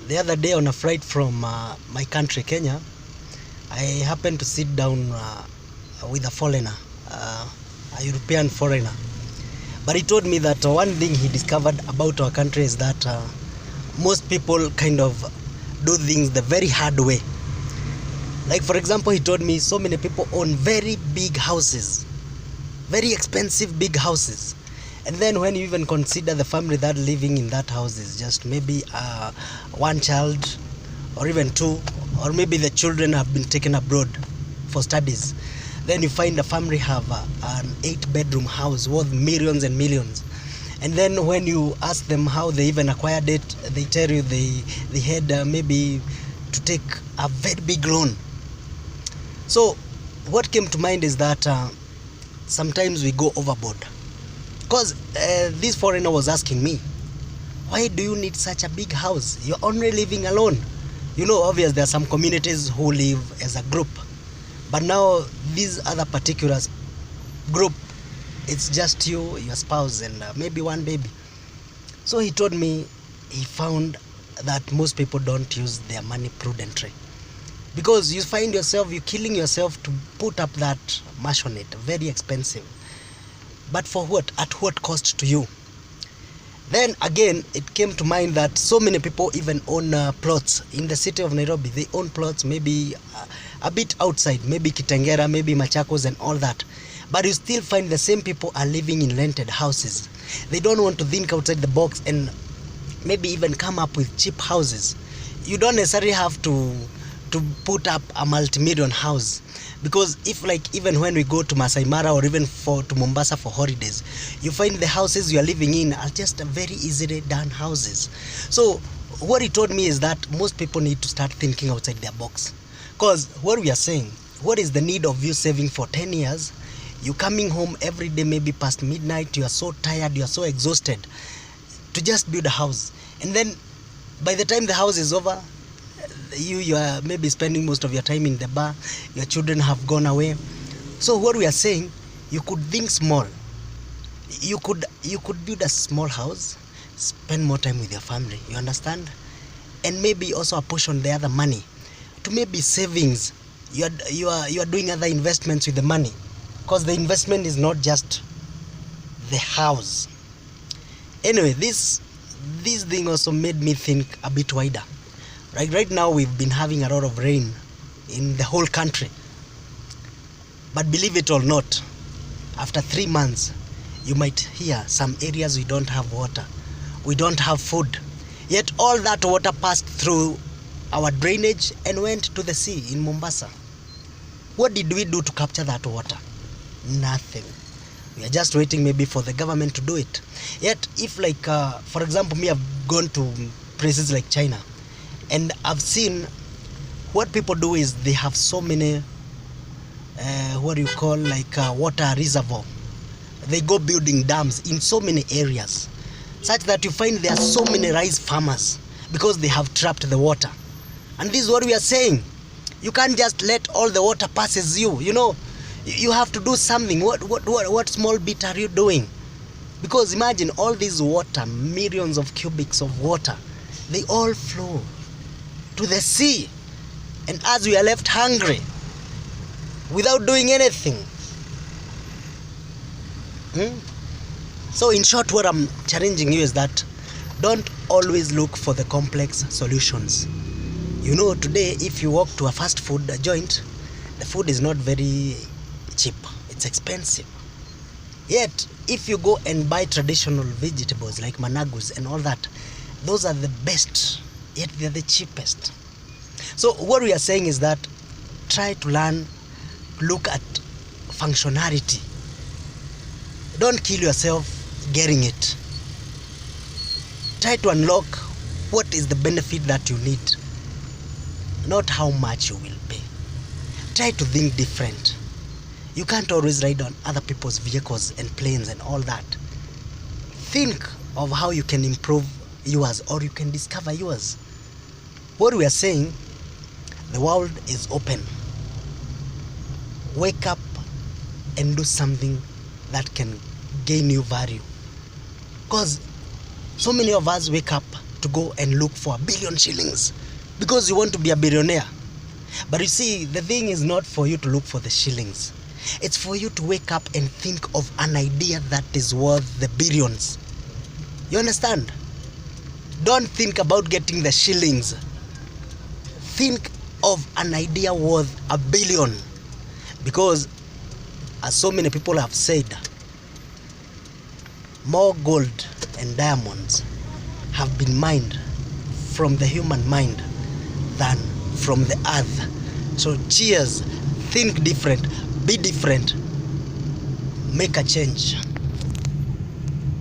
The other day on a flight from my country, Kenya, I happened to sit down with a foreigner, a European foreigner. But he told me that one thing he discovered about our country is that most people kind of do things the very hard way. Like, for example, he told me so many people own very big houses, very expensive big houses. And then when you even consider the family that living in that house is just maybe one child or even two, or maybe the children have been taken abroad for studies, then you find the family have an 8-bedroom house worth millions and millions. And then when you ask them how they even acquired it, they tell you they had maybe to take a very big loan. So what came to mind is that sometimes we go overboard. Because this foreigner was asking me, why do you need such a big house? You're only living alone. You know, obviously there are some communities who live as a group. But now this other particular group, it's just you, your spouse, and maybe one baby. So he told me he found that most people don't use their money prudently. Because you find yourself, you're killing yourself to put up that mansionette, very expensive. But for what? At what cost to you? Then again, it came to mind that so many people even own plots in the city of Nairobi. They own plots maybe a bit outside, maybe Kitengera, maybe Machakos and all that. But you still find the same people are living in rented houses. They don't want to think outside the box and maybe even come up with cheap houses. You don't necessarily have to put up a multi-million house, because if, like, even when we go to Masai Mara or even to Mombasa for holidays, you find the houses you are living in are just very easily done houses. So what he told me is that most people need to start thinking outside their box. Because what we are saying, what is the need of you saving for 10 years? You coming home every day maybe past midnight, you are so tired, you are so exhausted to just build a house. And then by the time the house is over, you are maybe spending most of your time in the bar, your children have gone away. So what we are saying, you could think small. You could build a small house, spend more time with your family, you understand? And maybe also apportion the other money to maybe savings. You are doing other investments with the money, because the investment is not just the house. Anyway, this thing also made me think a bit wider. Right now we've been having a lot of rain in the whole country. But believe it or not, after 3 months, you might hear some areas we don't have water, we don't have food. Yet all that water passed through our drainage and went to the sea in Mombasa. What did we do to capture that water? Nothing. We are just waiting maybe for the government to do it. Yet if, like, for example, me, I've gone to places like China, and I've seen what people do is they have so many, what do you call, like water reservoir. They go building dams in so many areas, such that you find there are so many rice farmers because they have trapped the water. And this is what we are saying. You can't just let all the water passes you. You know, you have to do something. What small bit are you doing? Because imagine all this water, millions of cubics of water, they all flow to the sea, and as we are left hungry without doing anything. So in short, what I'm challenging you is that don't always look for the complex solutions. You know, today if you walk to a fast food joint, the food is not very cheap, it's expensive. Yet if you go and buy traditional vegetables like managus and all that, those are the best, yet they're the cheapest. So what we are saying is that try to learn, look at functionality. Don't kill yourself getting it. Try to unlock what is the benefit that you need, not how much you will pay. Try to think different. You can't always ride on other people's vehicles and planes and all that. Think of how you can improve yours, or you can discover yours. What we are saying, the world is open. Wake up and do something that can gain you value. Because so many of us wake up to go and look for $1 billion because you want to be a billionaire. But you see, the thing is not for you to look for the shillings. It's for you to wake up and think of an idea that is worth the billions. You understand? Don't think about getting the shillings. Think of an idea worth $1 billion. Because, as so many people have said, more gold and diamonds have been mined from the human mind than from the earth. So cheers, think different, be different, make a change.